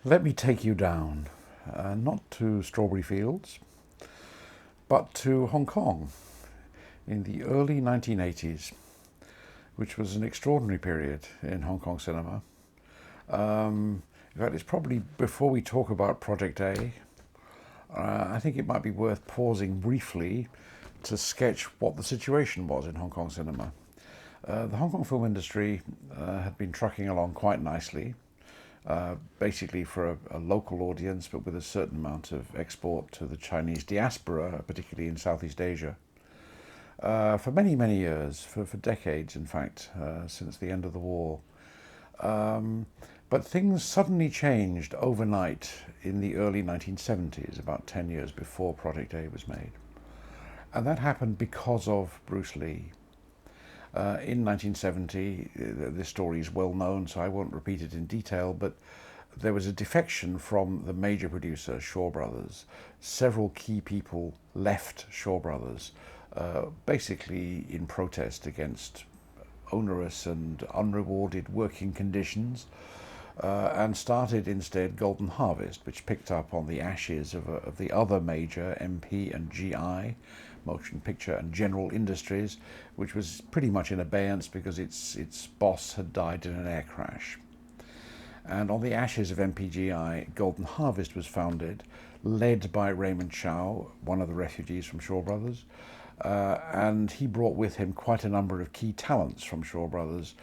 Let me take you down, not to strawberry fields, but to Hong Kong in the early 1980s, which was an extraordinary period in Hong Kong cinema. In fact, it's probably before we talk about Project A, I think it might be worth pausing briefly to sketch what the situation was in Hong Kong cinema. The Hong Kong film industry had been trucking along quite nicely, basically for a local audience, but with a certain amount of export to the Chinese diaspora, particularly in Southeast Asia. For many, many years, for decades, in fact, since the end of the war. But things suddenly changed overnight in the early 1970s, about 10 years before Project A was made. And that happened because of Bruce Lee. In 1970, this story is well known, so I won't repeat it in detail, but there was a defection from the major producer, Shaw Brothers. Several key people left Shaw Brothers, basically in protest against onerous and unrewarded working conditions, and started instead Golden Harvest, which picked up on the ashes of the other major, MP and GI, Motion Picture and General Industries, which was pretty much in abeyance because its boss had died in an air crash. And on the ashes of MPGI, Golden Harvest was founded, led by Raymond Chow, one of the refugees from Shaw Brothers, and he brought with him quite a number of key talents from Shaw Brothers,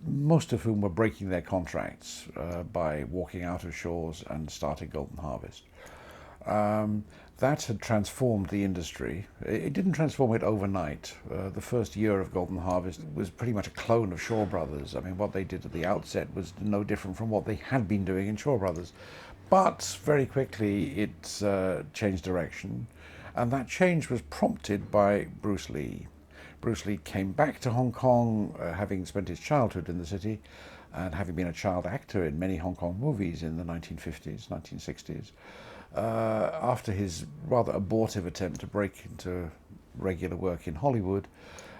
most of whom were breaking their contracts by walking out of Shaw's and starting Golden Harvest. That had transformed the industry. It didn't transform it overnight. The first year of Golden Harvest was pretty much a clone of Shaw Brothers. I mean, what they did at the outset was no different from what they had been doing in Shaw Brothers. But very quickly it changed direction, and that change was prompted by Bruce Lee. Bruce Lee came back to Hong Kong, having spent his childhood in the city and having been a child actor in many Hong Kong movies in the 1950s, 1960s. After his rather abortive attempt to break into regular work in Hollywood,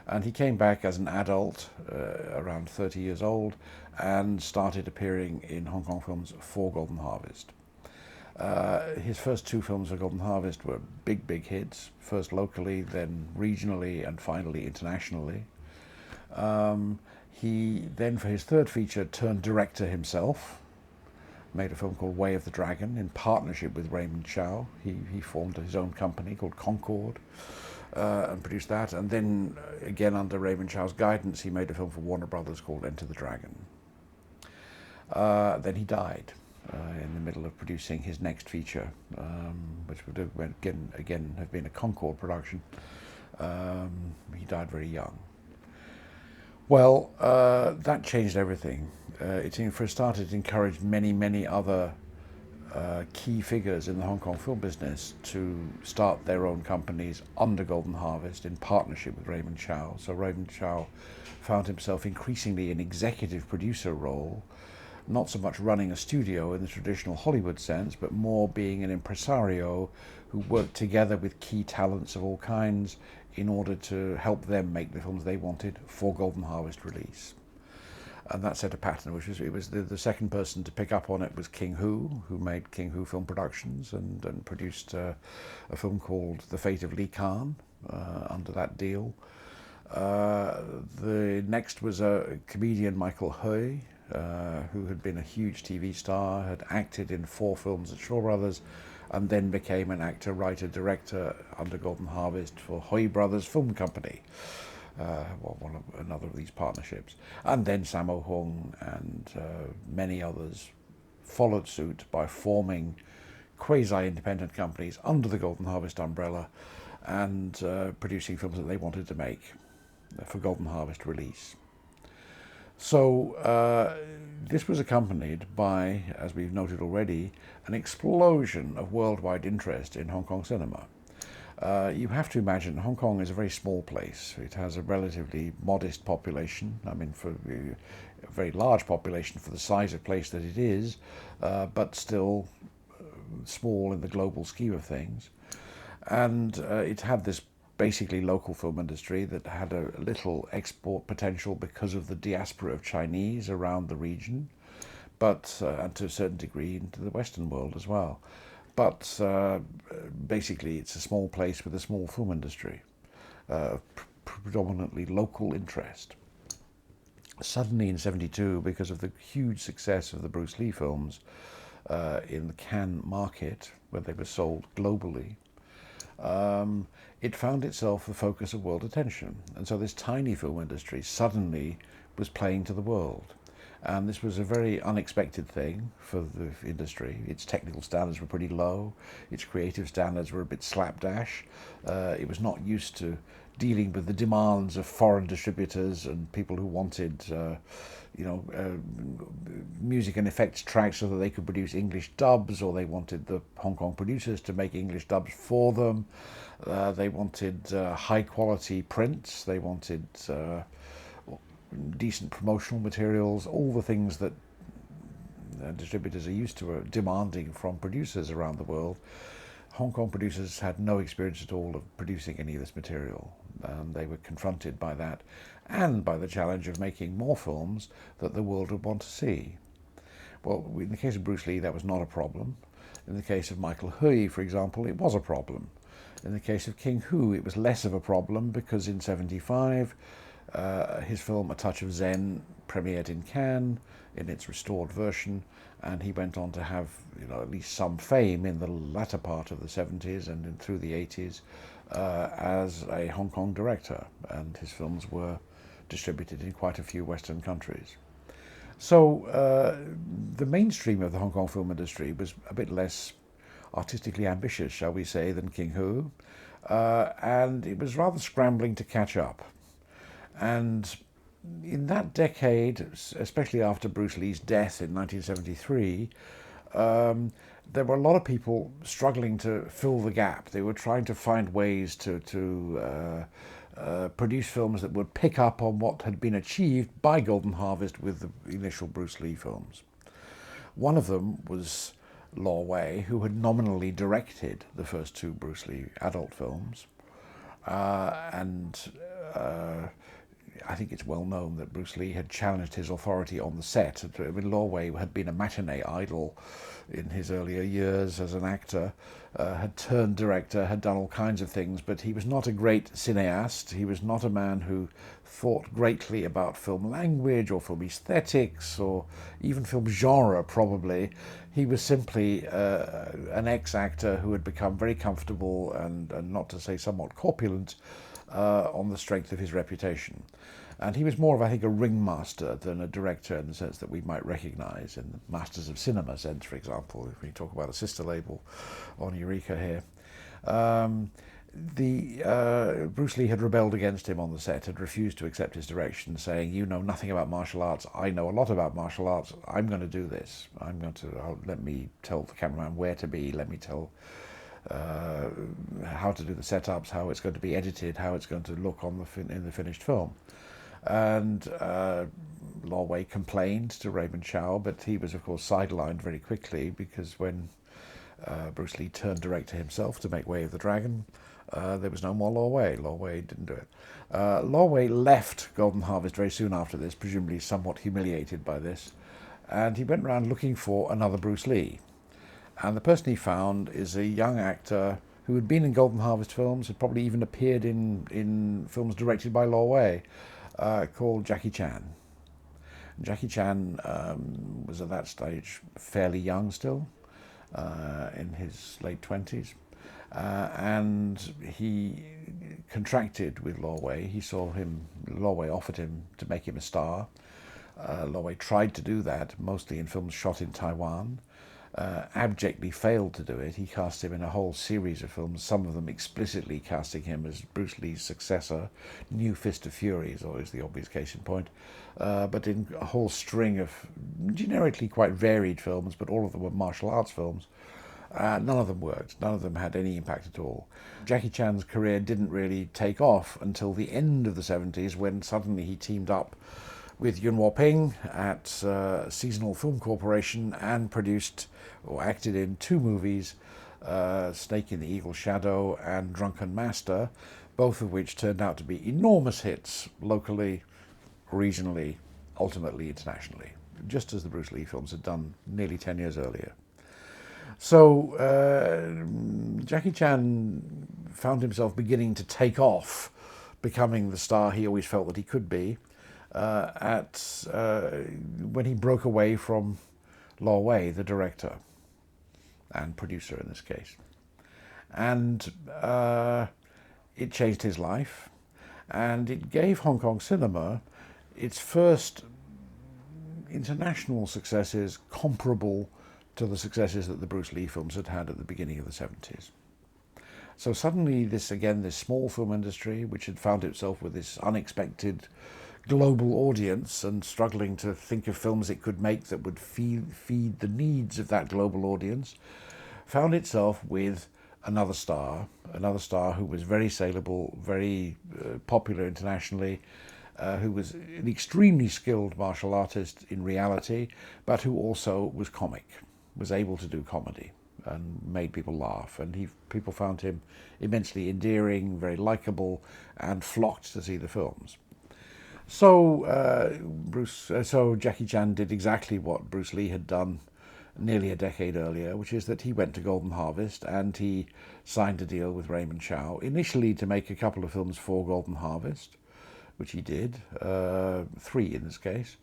and he came back as an adult, around 30 years old, and started appearing in Hong Kong films for Golden Harvest. His first two films for Golden Harvest were big hits, first locally, then regionally, and finally internationally. He then, for his third feature, turned director himself, made a film called Way of the Dragon in partnership with Raymond Chow. He formed his own company called Concord and produced that. And then, again under Raymond Chow's guidance, he made a film for Warner Brothers called Enter the Dragon. Then he died in the middle of producing his next feature, which would again have been a Concord production. He died very young. Well, that changed everything. For a start, it encouraged many other key figures in the Hong Kong film business to start their own companies under Golden Harvest in partnership with Raymond Chow. So Raymond Chow found himself increasingly in executive producer role, not so much running a studio in the traditional Hollywood sense, but more being an impresario who worked together with key talents of all kinds in order to help them make the films they wanted for Golden Harvest release. And that set a pattern, it was the second person to pick up on it was King Hu made King Hu Film Productions and produced a film called The Fate of Lee Khan under that deal. The next was a comedian, Michael Hui, who had been a huge TV star, had acted in 4 films at Shaw Brothers, and then became an actor, writer, director under Golden Harvest for Hui Brothers Film Company, another of these partnerships. And then Sammo Hung and many others followed suit by forming quasi-independent companies under the Golden Harvest umbrella and producing films that they wanted to make for Golden Harvest release. So this was accompanied by, as we've noted already, an explosion of worldwide interest in Hong Kong cinema. You have to imagine Hong Kong is a very small place. It has a relatively modest population, for a very large population for the size of place that it is, but still small in the global scheme of things. And it had this basically local film industry that had a little export potential because of the diaspora of Chinese around the region, but and to a certain degree into the Western world as well. But basically, it's a small place with a small film industry, predominantly local interest. Suddenly in '72, because of the huge success of the Bruce Lee films in the Cannes market, where they were sold globally, it found itself the focus of world attention. And so this tiny film industry suddenly was playing to the world. And this was a very unexpected thing for the industry. Its technical standards were pretty low. Its creative standards were a bit slapdash. It was not used to dealing with the demands of foreign distributors and people who wanted, music and effects tracks so that they could produce English dubs, or they wanted the Hong Kong producers to make English dubs for them. They wanted high quality prints. They wanted decent promotional materials, all the things that distributors are used to demanding from producers around the world. Hong Kong producers had no experience at all of producing any of this material. They were confronted by that and by the challenge of making more films that the world would want to see. Well, in the case of Bruce Lee, that was not a problem. In the case of Michael Hui, for example, it was a problem. In the case of King Hu, it was less of a problem because in '75, his film A Touch of Zen premiered in Cannes in its restored version, and he went on to have at least some fame in the latter part of the '70s and through the '80s as a Hong Kong director, and his films were distributed in quite a few Western countries. So the mainstream of the Hong Kong film industry was a bit less artistically ambitious, shall we say, than King Hu, and it was rather scrambling to catch up. And in that decade, especially after Bruce Lee's death in 1973, there were a lot of people struggling to fill the gap. They were trying to find ways to produce films that would pick up on what had been achieved by Golden Harvest with the initial Bruce Lee films. One of them was Law Wei, who had nominally directed the first two Bruce Lee adult films. I think it's well known that Bruce Lee had challenged his authority on the set. I mean, Law Wei had been a matinee idol in his earlier years as an actor, had turned director, had done all kinds of things, but he was not a great cineast. He was not a man who thought greatly about film language or film aesthetics or even film genre, probably. He was simply an ex-actor who had become very comfortable and not to say somewhat corpulent on the strength of his reputation. And he was more of, I think, a ringmaster than a director in the sense that we might recognize in the Masters of Cinema sense, for example, if we talk about a sister label on Eureka here. Bruce Lee had rebelled against him on the set, had refused to accept his direction, saying, "You know nothing about martial arts, I know a lot about martial arts, I'm going to do this. Let me tell the cameraman where to be, let me tell how to do the setups, how it's going to be edited, how it's going to look on in the finished film." And Law Wei complained to Raymond Chow, but he was, of course, sidelined very quickly because when Bruce Lee turned director himself to make Way of the Dragon, there was no more Law Wei. Law Wei didn't do it. Law Wei left Golden Harvest very soon after this, presumably somewhat humiliated by this, and he went around looking for another Bruce Lee. And the person he found is a young actor who had been in Golden Harvest films, had probably even appeared in films directed by Law Wei, called Jackie Chan. Jackie Chan was at that stage fairly young still, in his late 20s, and he contracted with Law Wei. Law Wei offered him to make him a star. Law Wei tried to do that, mostly in films shot in Taiwan. Abjectly failed to do it. He cast him in a whole series of films, some of them explicitly casting him as Bruce Lee's successor. New Fist of Fury is always the obvious case in point. But in a whole string of generically quite varied films, but all of them were martial arts films, none of them worked. None of them had any impact at all. Jackie Chan's career didn't really take off until the end of the '70s, when suddenly he teamed up with Yuen Woo-ping at Seasonal Film Corporation and produced or acted in two movies, Snake in the Eagle's Shadow and Drunken Master, both of which turned out to be enormous hits locally, regionally, ultimately internationally. just as the Bruce Lee films had done nearly 10 years earlier. So Jackie Chan found himself beginning to take off, becoming the star he always felt that he could be, when he broke away from Lo Wei, the director and producer in this case. And it changed his life, and it gave Hong Kong cinema its first international successes comparable to the successes that the Bruce Lee films had had at the beginning of the 70s. So suddenly this small film industry, which had found itself with this unexpected global audience and struggling to think of films it could make that would feed the needs of that global audience, found itself with another star who was very saleable, very popular internationally, who was an extremely skilled martial artist in reality, but who also was comic, was able to do comedy and made people laugh. And people found him immensely endearing, very likable, and flocked to see the films. So so Jackie Chan did exactly what Bruce Lee had done nearly a decade earlier, which is that he went to Golden Harvest and he signed a deal with Raymond Chow, initially to make a couple of films for Golden Harvest, which he did, 3 in this case,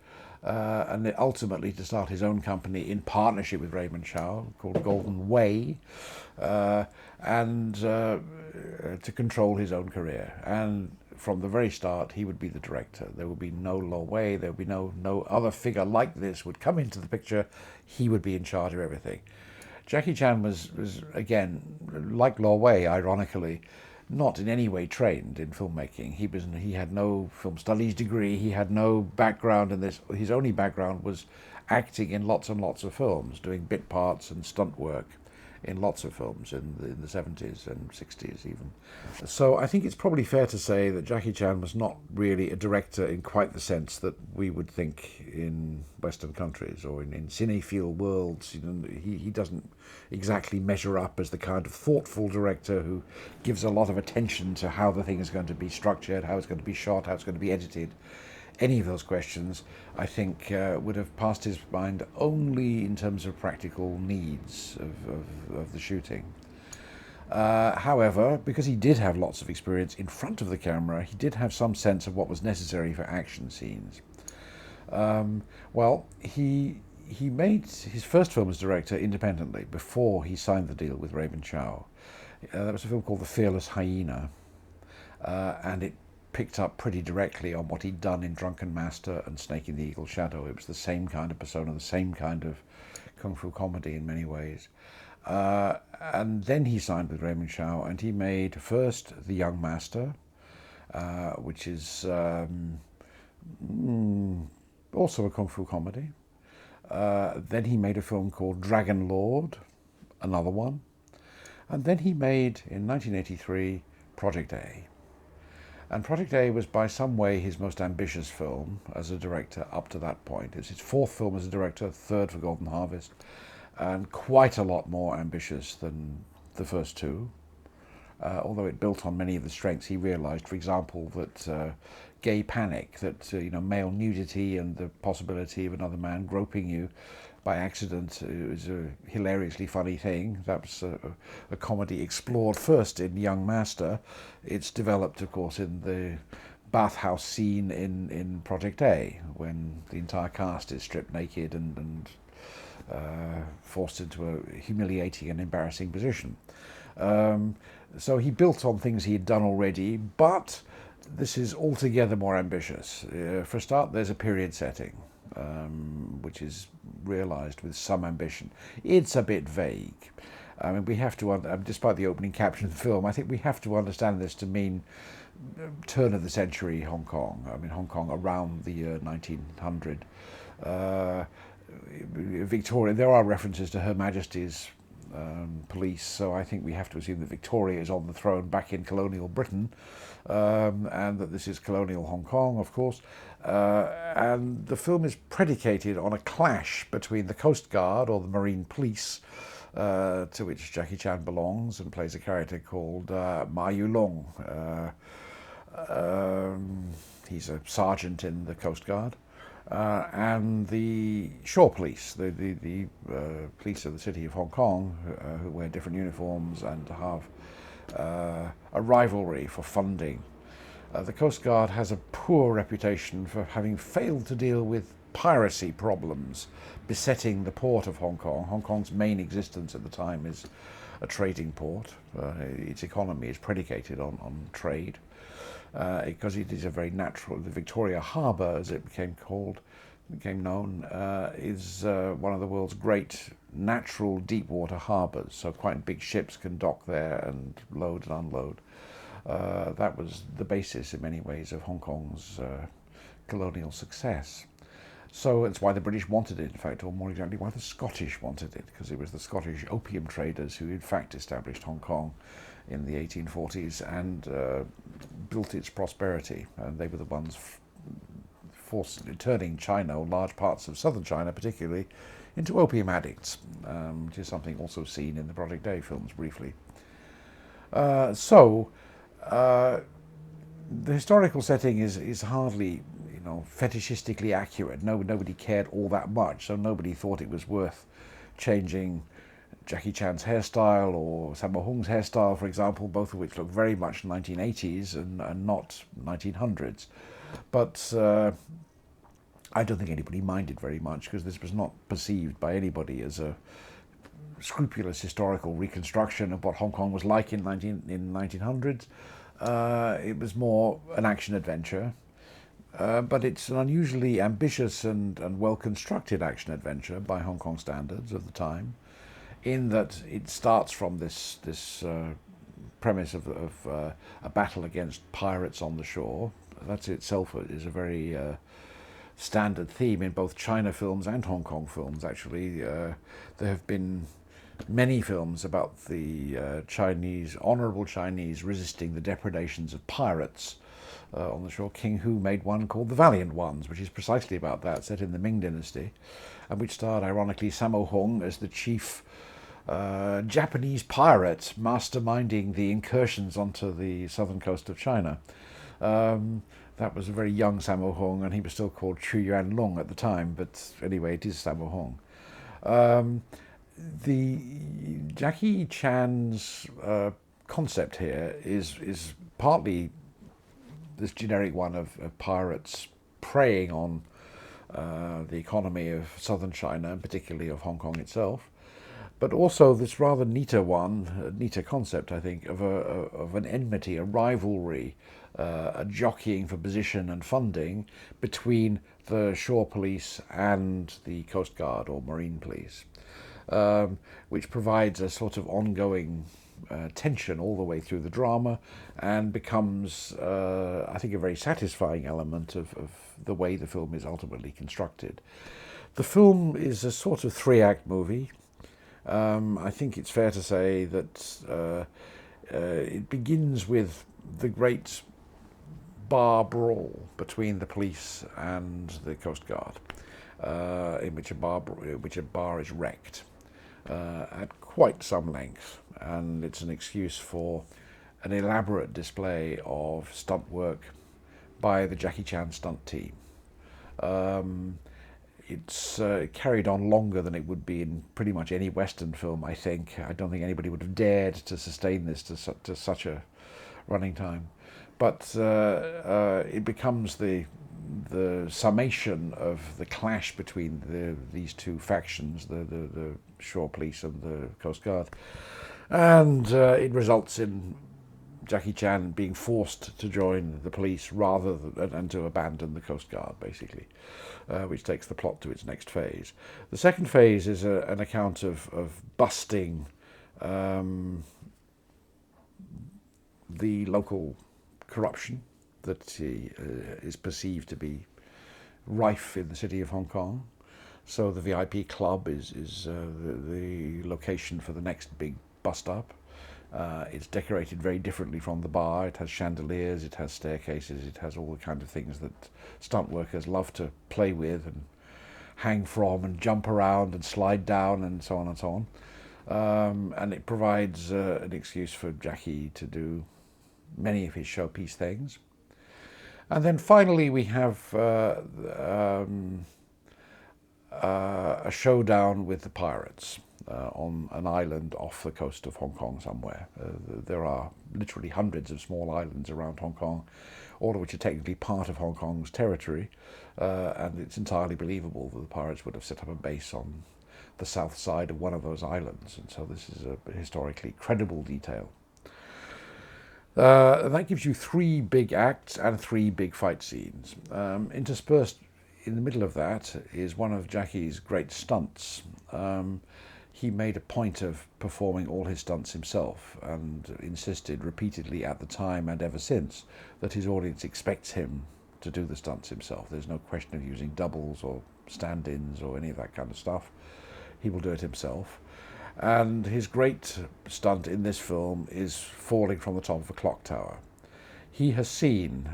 and ultimately to start his own company in partnership with Raymond Chow called Golden Way, and to control his own career. And from the very start, he would be the director. There would be no Lo Wei, there would be no other figure like this would come into the picture. He would be in charge of everything. Jackie Chan was again, like Lo Wei, ironically, not in any way trained in filmmaking. He had no film studies degree, he had no background in this. His only background was acting in lots and lots of films, doing bit parts and stunt work in lots of films in the 70s and 60s even. So I think it's probably fair to say that Jackie Chan was not really a director in quite the sense that we would think in Western countries or in cinephile worlds. You know, he doesn't exactly measure up as the kind of thoughtful director who gives a lot of attention to how the thing is going to be structured, how it's going to be shot, how it's going to be edited. Any of those questions, I think, would have passed his mind only in terms of practical needs of the shooting. However, because he did have lots of experience in front of the camera, he did have some sense of what was necessary for action scenes. He made his first film as director independently before he signed the deal with Raymond Chow. That was a film called The Fearless Hyena, and it picked up pretty directly on what he'd done in Drunken Master and Snake in the Eagle's Shadow. It was the same kind of persona, the same kind of kung fu comedy in many ways. And then he signed with Raymond Chow, and he made first The Young Master, which is also a kung fu comedy. Then he made a film called Dragon Lord, another one. And then he made, in 1983, Project A. And Project A was by some way his most ambitious film as a director up to that point. It's his 4th film as a director, 3rd for Golden Harvest, and quite a lot more ambitious than the first 2. Although it built on many of the strengths he realized, for example, that gay panic, that male nudity and the possibility of another man groping you by accident is a hilariously funny thing. That was a comedy explored first in Young Master. It's developed, of course, in the bathhouse scene in Project A, when the entire cast is stripped naked and forced into a humiliating and embarrassing position. So he built on things he had done already, but this is altogether more ambitious. For a start, there's a period setting, which is realized with some ambition. It's a bit vague. I mean, we have to, despite the opening caption of the film, I think we have to understand this to mean turn of the century Hong Kong. I mean, Hong Kong around the year 1900. Victoria, there are references to Her Majesty's police, so I think we have to assume that Victoria is on the throne back in colonial Britain, and that this is colonial Hong Kong, of course. And the film is predicated on a clash between the Coast Guard, or the Marine Police, to which Jackie Chan belongs and plays a character called Ma Yulong. He's a sergeant in the Coast Guard. and the shore police, the police of the city of Hong Kong, who wear different uniforms and have a rivalry for funding. The Coast Guard has a poor reputation for having failed to deal with piracy problems besetting the port of Hong Kong. Hong Kong's main existence at the time is a trading port. Its economy is predicated on trade, because it is a very natural. The Victoria Harbour, as it became known, is one of the world's great natural deep water harbours. So quite big ships can dock there and load and unload. That was the basis in many ways of Hong Kong's colonial success. So it's why the British wanted it, in fact, or more exactly why the Scottish wanted it, because it was the Scottish opium traders who in fact established Hong Kong in the 1840s and built its prosperity. And they were the ones turning China, or large parts of southern China particularly, into opium addicts, which is something also seen in the Project A films briefly. The historical setting is hardly, fetishistically accurate. Nobody cared all that much, so nobody thought it was worth changing Jackie Chan's hairstyle or Sammo Hung's hairstyle, for example, both of which look very much 1980s and not 1900s. But I don't think anybody minded very much, because this was not perceived by anybody as a scrupulous historical reconstruction of what Hong Kong was like in 1900s. It was more an action adventure. But it's an unusually ambitious and well-constructed action adventure by Hong Kong standards of the time, in that it starts from this premise of a battle against pirates on the shore. That itself is a very standard theme in both China films and Hong Kong films, actually. There have been many films about the honourable Chinese resisting the depredations of pirates on the shore. King Hu made one called The Valiant Ones, which is precisely about that, set in the Ming Dynasty, and which starred, ironically, Sammo Hung as the chief Japanese pirate masterminding the incursions onto the southern coast of China. That was a very young Sammo Hung, and he was still called Chu Yuan Lung at the time, but anyway, it is Sammo Hung. The Jackie Chan's concept here is partly this generic one of pirates preying on the economy of southern China, and particularly of Hong Kong itself, but also this rather neater concept, I think, of an enmity, a rivalry, a jockeying for position and funding between the shore police and the Coast Guard or Marine Police, which provides a sort of ongoing tension all the way through the drama, and becomes, I think, a very satisfying element of the way the film is ultimately constructed. The film is a sort of three-act movie. I think it's fair to say that it begins with the great bar brawl between the police and the Coast Guard, in which a bar is wrecked at quite some length, and it's an excuse for an elaborate display of stunt work by the Jackie Chan stunt team. It's carried on longer than it would be in pretty much any Western film, I think. I don't think anybody would have dared to sustain this to such a running time. But it becomes the summation of the clash between these two factions, the shore police and the Coast Guard. And it results in Jackie Chan being forced to join the police rather than to abandon the Coast Guard, basically, which takes the plot to its next phase. The second phase is an account of busting the local corruption that is perceived to be rife in the city of Hong Kong. So the VIP club is the location for the next big bust-up. It's decorated very differently from the bar. It has chandeliers, it has staircases, it has all the kind of things that stunt workers love to play with and hang from and jump around and slide down and so on and so on. And it provides an excuse for Jackie to do many of his showpiece things. And then finally we have a showdown with the pirates on an island off the coast of Hong Kong somewhere. There are literally hundreds of small islands around Hong Kong, all of which are technically part of Hong Kong's territory, and it's entirely believable that the pirates would have set up a base on the south side of one of those islands, and so this is a historically credible detail. That gives you 3 big acts and 3 big fight scenes. Interspersed in the middle of that is one of Jackie's great stunts. He made a point of performing all his stunts himself and insisted repeatedly at the time and ever since that his audience expects him to do the stunts himself. There's no question of using doubles or stand-ins or any of that kind of stuff. He will do it himself. And his great stunt in this film is falling from the top of a clock tower. He has seen,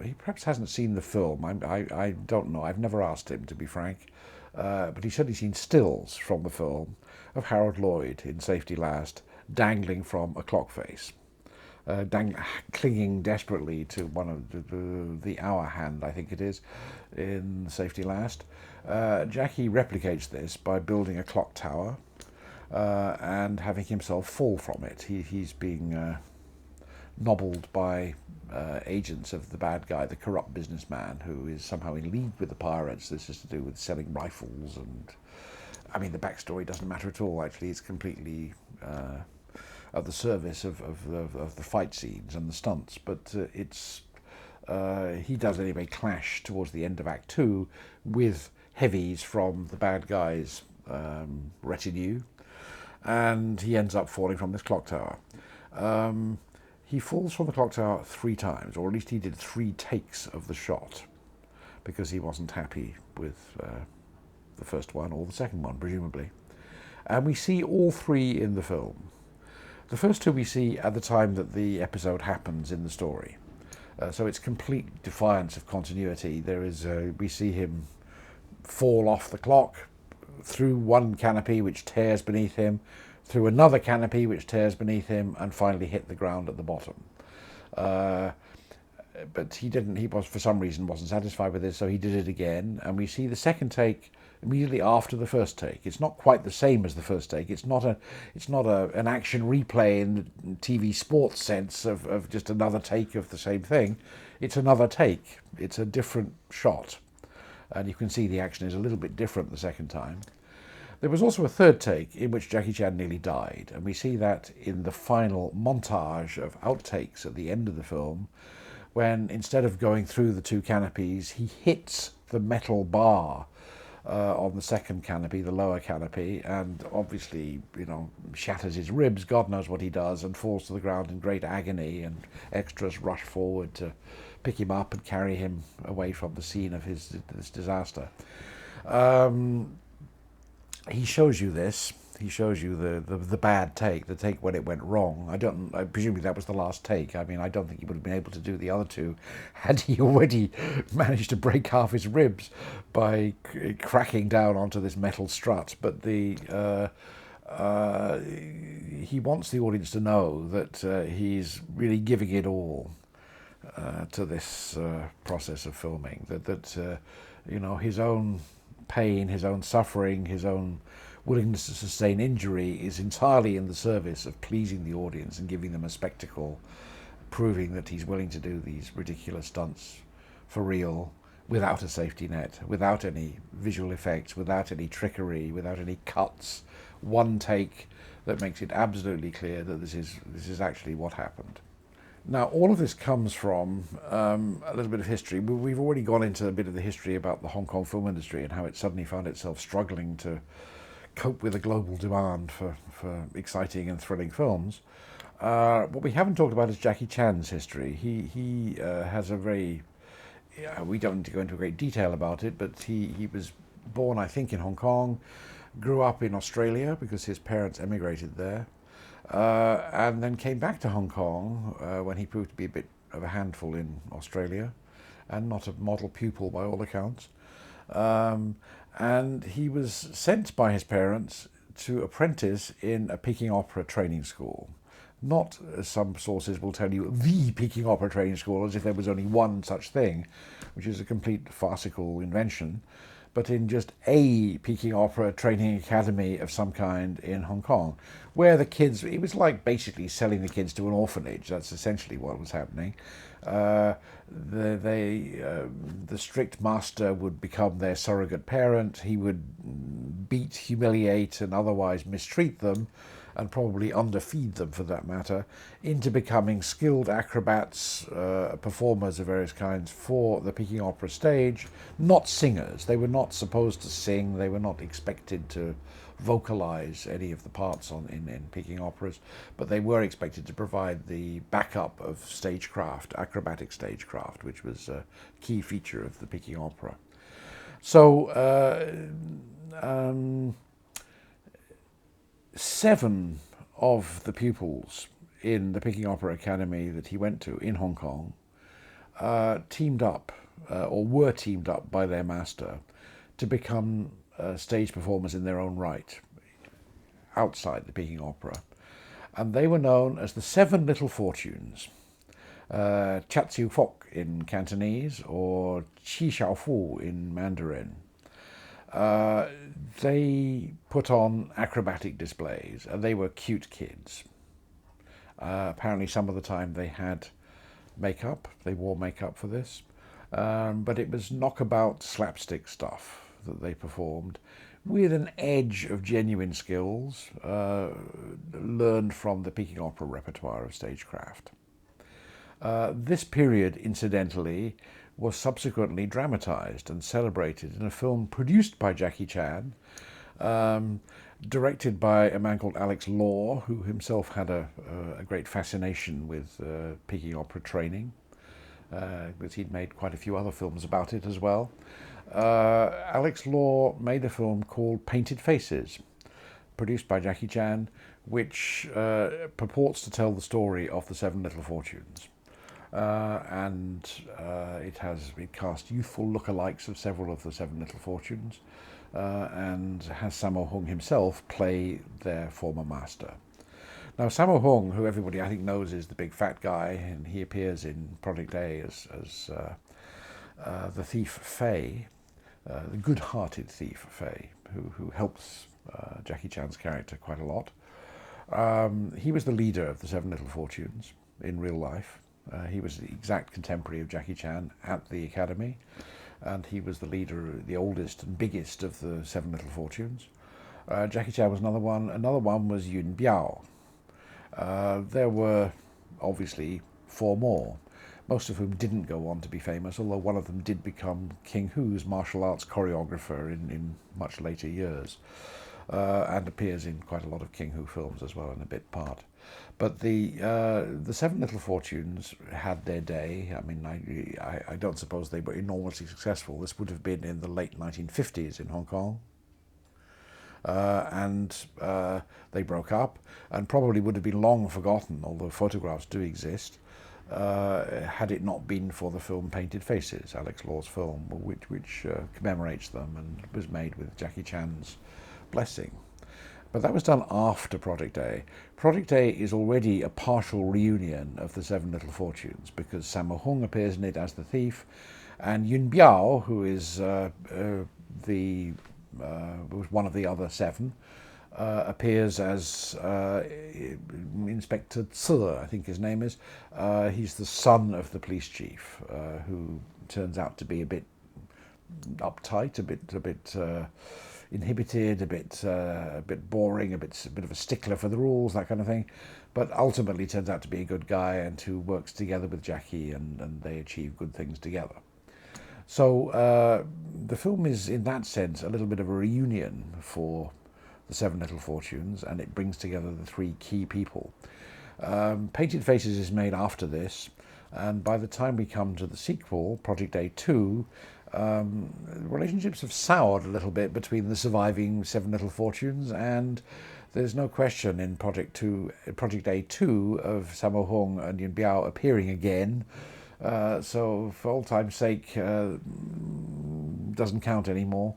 he perhaps hasn't seen the film, I don't know, I've never asked him to be frank, but he's certainly seen stills from the film of Harold Lloyd in Safety Last dangling from a clock face, clinging desperately to one of the hour hand, I think it is, in Safety Last. Jackie replicates this by building a clock tower and having himself fall from it. He's being nobbled by agents of the bad guy, the corrupt businessman, who is somehow in league with the pirates. This is to do with selling rifles, and I mean the backstory doesn't matter at all. Actually, it's completely at the service of the fight scenes and the stunts. But he does anyway clash towards the end of Act 2 with heavies from the bad guy's retinue, and he ends up falling from this clock tower. He falls from the clock tower 3 times, or at least he did 3 takes of the shot, because he wasn't happy with the first one or the second one, presumably. And we see all 3 in the film. The first 2 we see at the time that the episode happens in the story. So it's complete defiance of continuity. We see him fall off the clock, through one canopy which tears beneath him, through another canopy which tears beneath him, and finally hit the ground at the bottom. But he was, for some reason, wasn't satisfied with this, so he did it again, and we see the second take immediately after the first take. It's not quite the same as the first take. It's not an action replay in the TV sports sense of just another take of the same thing. It's another take. It's a different shot. And you can see the action is a little bit different the second time. There was also a third take in which Jackie Chan nearly died, and we see that in the final montage of outtakes at the end of the film, when instead of going through the 2 canopies, he hits the metal bar on the second canopy, the lower canopy, and obviously, shatters his ribs, God knows what he does, and falls to the ground in great agony, and extras rush forward to pick him up and carry him away from the scene of this disaster. He shows you this. He shows you the bad take, the take when it went wrong. I presume that was the last take. I mean, I don't think he would have been able to do the other 2 had he already managed to break half his ribs by cracking down onto this metal strut. But he wants the audience to know that he's really giving it all to this process of filming. That his own pain, his own suffering, his own willingness to sustain injury is entirely in the service of pleasing the audience and giving them a spectacle, proving that he's willing to do these ridiculous stunts for real, without a safety net, without any visual effects, without any trickery, without any cuts. One take that makes it absolutely clear that this is actually what happened. Now, all of this comes from a little bit of history. We've already gone into a bit of the history about the Hong Kong film industry and how it suddenly found itself struggling to cope with a global demand for exciting and thrilling films. What we haven't talked about is Jackie Chan's history. He has a very... we don't need to go into great detail about it, but he was born, I think, in Hong Kong, grew up in Australia because his parents emigrated there, and then came back to Hong Kong when he proved to be a bit of a handful in Australia, and not a model pupil by all accounts. And he was sent by his parents to apprentice in a Peking opera training school. Not, as some sources will tell you, the Peking Opera Training School, as if there was only one such thing, which is a complete farcical invention, but in just a Peking Opera Training Academy of some kind in Hong Kong, where the kids, it was like basically selling the kids to an orphanage. That's essentially what was happening. The strict master would become their surrogate parent. He would beat, humiliate, and otherwise mistreat them, and probably underfeed them for that matter, into becoming skilled acrobats, performers of various kinds for the Peking Opera stage, not singers. They were not supposed to sing, they were not expected to vocalize any of the parts in Peking operas, but they were expected to provide the backup of stagecraft, acrobatic stagecraft, which was a key feature of the Peking Opera. So, 7 of the pupils in the Peking Opera Academy that he went to in Hong Kong teamed up, or were teamed up by their master, to become stage performers in their own right, outside the Peking Opera. And they were known as the 7 Little Fortunes, Chat Siu Fok in Cantonese, or Qi Xiao Fu in Mandarin. They put on acrobatic displays, and they were cute kids. Apparently some of the time they had makeup, they wore makeup for this, but it was knockabout slapstick stuff that they performed, with an edge of genuine skills learned from the Peking Opera repertoire of stagecraft. This period, incidentally, was subsequently dramatized and celebrated in a film produced by Jackie Chan, directed by a man called Alex Law, who himself had a great fascination with Peking Opera training, because he'd made quite a few other films about it as well. Alex Law made a film called Painted Faces, produced by Jackie Chan, which purports to tell the story of the 7 Little Fortunes. It cast youthful lookalikes of several of the 7 Little Fortunes, and has Sammo Hung himself play their former master. Now, Sammo Hung, who everybody I think knows is the big fat guy, and he appears in Project A as the thief Fei, the good-hearted thief Fei, who helps Jackie Chan's character quite a lot. He was the leader of the 7 Little Fortunes in real life. He was the exact contemporary of Jackie Chan at the Academy, and he was the leader, the oldest and biggest of the 7 Little Fortunes. Jackie Chan was another one. Another one was Yun Biao. There were obviously 4 more, most of whom didn't go on to be famous, although one of them did become King Hu's martial arts choreographer in much later years, and appears in quite a lot of King Hu films as well in a bit part. But the 7 Little Fortunes had their day. I mean, I don't suppose they were enormously successful. This would have been in the late 1950s in Hong Kong. They broke up, and probably would have been long forgotten, although photographs do exist, had it not been for the film Painted Faces, Alex Law's film, which commemorates them and was made with Jackie Chan's blessing. But that was done after Project A. Project A is already a partial reunion of the 7 Little Fortunes, because Sammo Hung appears in it as the thief, and Yun Biao, who is was one of the other 7, appears as Inspector Tse, I think his name is. He's the son of the police chief, who turns out to be a bit uptight, a bit inhibited, a bit boring, a bit of a stickler for the rules, that kind of thing, but ultimately turns out to be a good guy, and who works together with Jackie, and they achieve good things together. So the film is, in that sense, a little bit of a reunion for the 7 Little Fortunes, and it brings together the 3 key people. Painted Faces is made after this, and by the time we come to the sequel, Project A2, relationships have soured a little bit between the surviving 7 Little Fortunes, and there's no question in Project A2 of Sammo Hung and Yun Biao appearing again. So for old time's sake, doesn't count anymore.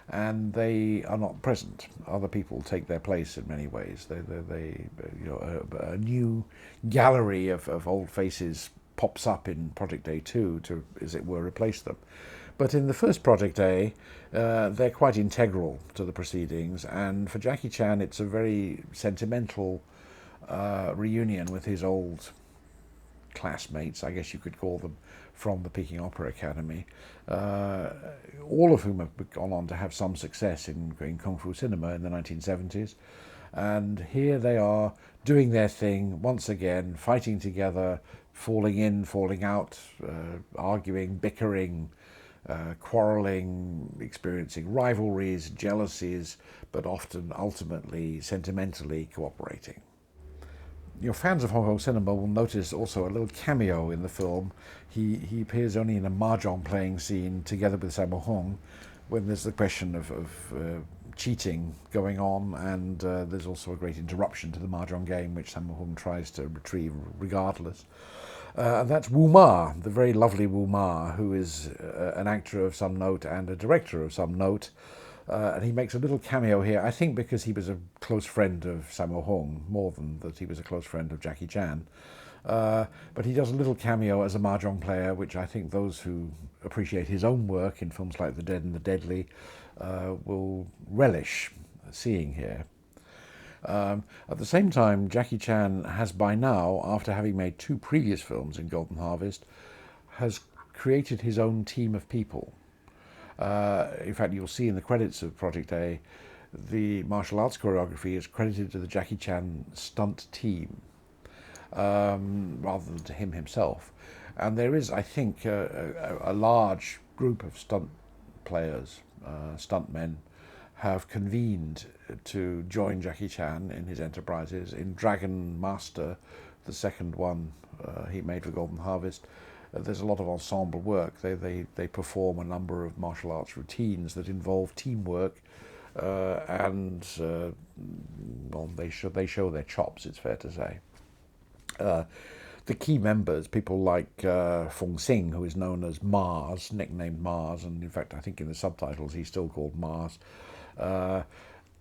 and they are not present. Other people take their place in many ways. A new gallery of old faces pops up in Project A2 to, as it were, replace them. But in the first Project A, they're quite integral to the proceedings, and for Jackie Chan, it's a very sentimental reunion with his old classmates, I guess you could call them, from the Peking Opera Academy, all of whom have gone on to have some success in Kung Fu cinema in the 1970s. And here they are doing their thing once again, fighting together, falling in, falling out, arguing, bickering, quarrelling, experiencing rivalries, jealousies, but often, ultimately, sentimentally cooperating. Your fans of Hong Kong cinema will notice also a little cameo in the film. He appears only in a mahjong playing scene together with Sammo Hung, when there's the question of cheating going on, and there's also a great interruption to the mahjong game, which Sammo Hung tries to retrieve regardless. And that's Wu Ma, the very lovely Wu Ma, who is an actor of some note and a director of some note. And he makes a little cameo here, I think because he was a close friend of Sammo Hung, more than that he was a close friend of Jackie Chan. But he does a little cameo as a mahjong player, which I think those who appreciate his own work in films like The Dead and the Deadly will relish seeing here. At the same time, Jackie Chan has by now, after having made 2 previous films in Golden Harvest, has created his own team of people. In fact, you'll see in the credits of Project A, the martial arts choreography is credited to the Jackie Chan stunt team, rather than to him himself. And there is, I think, a large group of stunt players, stuntmen, have convened to join Jackie Chan in his enterprises. In Dragon Master, the second one he made for Golden Harvest, there's a lot of ensemble work. They perform a number of martial arts routines that involve teamwork, and well, they show their chops, it's fair to say. The key members, people like Fong Sing, who is known as Mars, nicknamed Mars, and in fact I think in the subtitles he's still called Mars.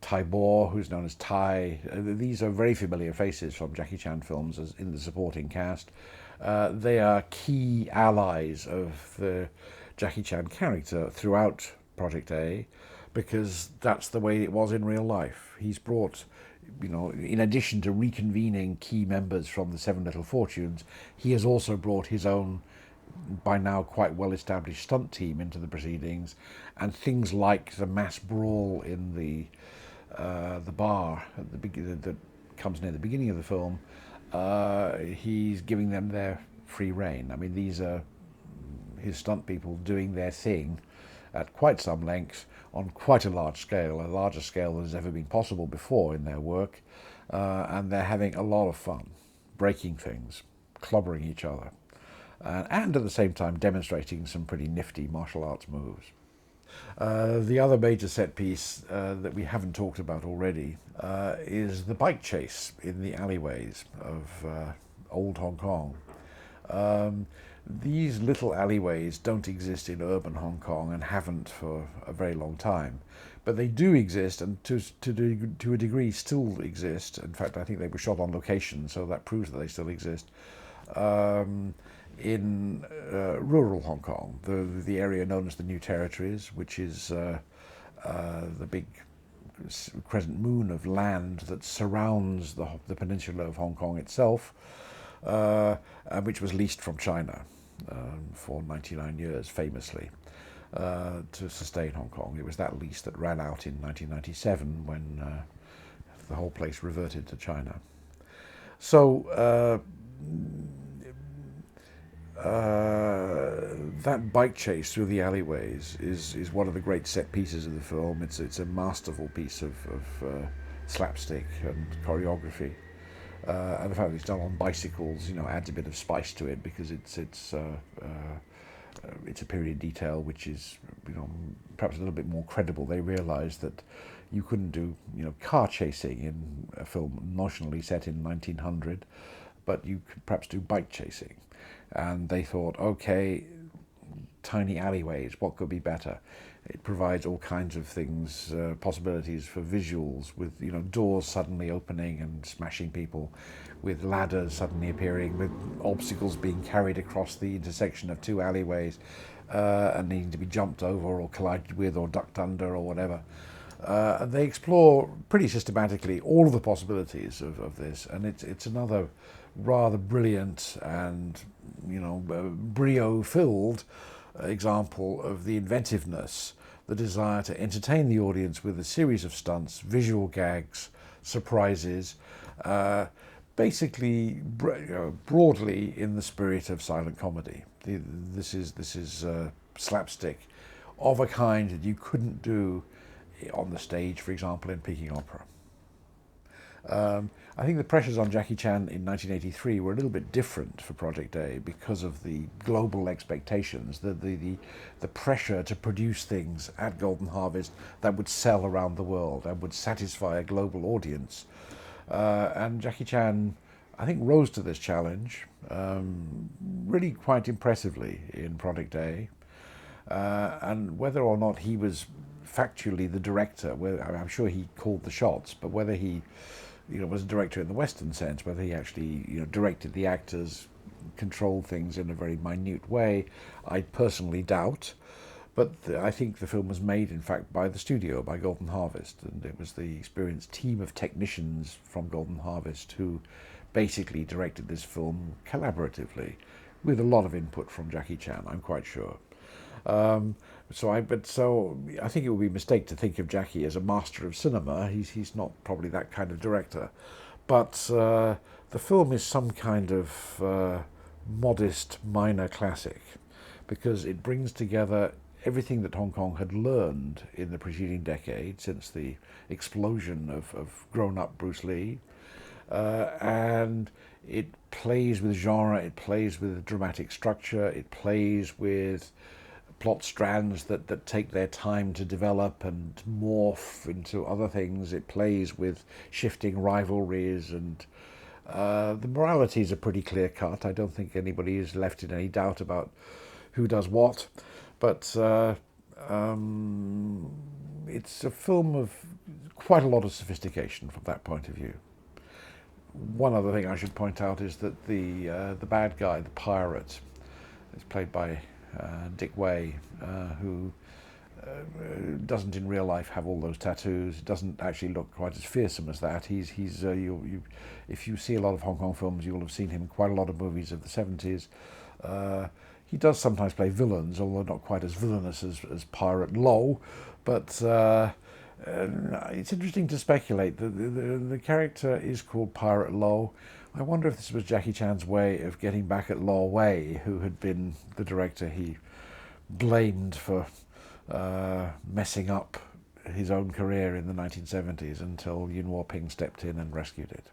Tai Bo, who's known as Tai. These are very familiar faces from Jackie Chan films as in the supporting cast. They are key allies of the Jackie Chan character throughout Project A, because that's the way it was in real life. He's brought, in addition to reconvening key members from the Seven Little Fortunes, he has also brought his own, by now quite well-established stunt team into the proceedings, and things like the mass brawl in the bar at that comes near the beginning of the film. He's giving them their free rein. I mean, these are his stunt people doing their thing at quite some length on quite a large scale, a larger scale than has ever been possible before in their work, and they're having a lot of fun, breaking things, clobbering each other, and at the same time demonstrating some pretty nifty martial arts moves. The other major set piece that we haven't talked about already is the bike chase in the alleyways of old Hong Kong. These little alleyways don't exist in urban Hong Kong and haven't for a very long time, but they do exist, and to a degree still exist. In fact, I think they were shot on location, so that proves that they still exist. In rural Hong Kong, the area known as the New Territories, which is the big crescent moon of land that surrounds the peninsula of Hong Kong itself, which was leased from China for 99 years, famously, to sustain Hong Kong. It was that lease that ran out in 1997 when the whole place reverted to China. So that bike chase through the alleyways is one of the great set pieces of the film. It's a masterful piece of slapstick and choreography, and the fact that it's done on bicycles, adds a bit of spice to it, because it's a period detail which is, perhaps a little bit more credible. They realised that you couldn't do, car chasing in a film notionally set in 1900, but you could perhaps do bike chasing. And they thought, okay, tiny alleyways, what could be better? It provides all kinds of things, possibilities for visuals, with doors suddenly opening and smashing people, with ladders suddenly appearing, with obstacles being carried across the intersection of two alleyways and needing to be jumped over or collided with or ducked under or whatever. And they explore pretty systematically all of the possibilities of this, and it's another rather brilliant and brio-filled example of the inventiveness, the desire to entertain the audience with a series of stunts, visual gags, surprises, basically broadly in the spirit of silent comedy. This is slapstick of a kind that you couldn't do on the stage, for example, in Peking opera. I think the pressures on Jackie Chan in 1983 were a little bit different for Project A because of the global expectations, the pressure to produce things at Golden Harvest that would sell around the world and would satisfy a global audience. And Jackie Chan, I think, rose to this challenge really quite impressively in Project A. And whether or not he was factually the director, I'm sure he called the shots, but whether he was a director in the Western sense, whether he actually directed the actors, controlled things in a very minute way, I personally doubt. But I think the film was made, in fact, by the studio, by Golden Harvest, and it was the experienced team of technicians from Golden Harvest who basically directed this film collaboratively, with a lot of input from Jackie Chan, I'm quite sure. So I think it would be a mistake to think of Jackie as a master of cinema. He's not probably that kind of director, but the film is some kind of modest minor classic, because it brings together everything that Hong Kong had learned in the preceding decade since the explosion of grown-up Bruce Lee, and it plays with genre, it plays with dramatic structure, it plays with plot strands that take their time to develop and morph into other things. It plays with shifting rivalries, and the moralities are pretty clear cut. I don't think anybody is left in any doubt about who does what, but it's a film of quite a lot of sophistication from that point of view. One other thing I should point out is that the bad guy, the pirate, is played by Dick Wei, who doesn't in real life have all those tattoos, doesn't actually look quite as fearsome as that. If you see a lot of Hong Kong films, you will have seen him in quite a lot of movies of the 70s. He does sometimes play villains, although not quite as villainous as Pirate Lo, but it's interesting to speculate. The character is called Pirate Lo. I wonder if this was Jackie Chan's way of getting back at Lo Wei, who had been the director he blamed for messing up his own career in the 1970s until Yuen Woo-ping stepped in and rescued it.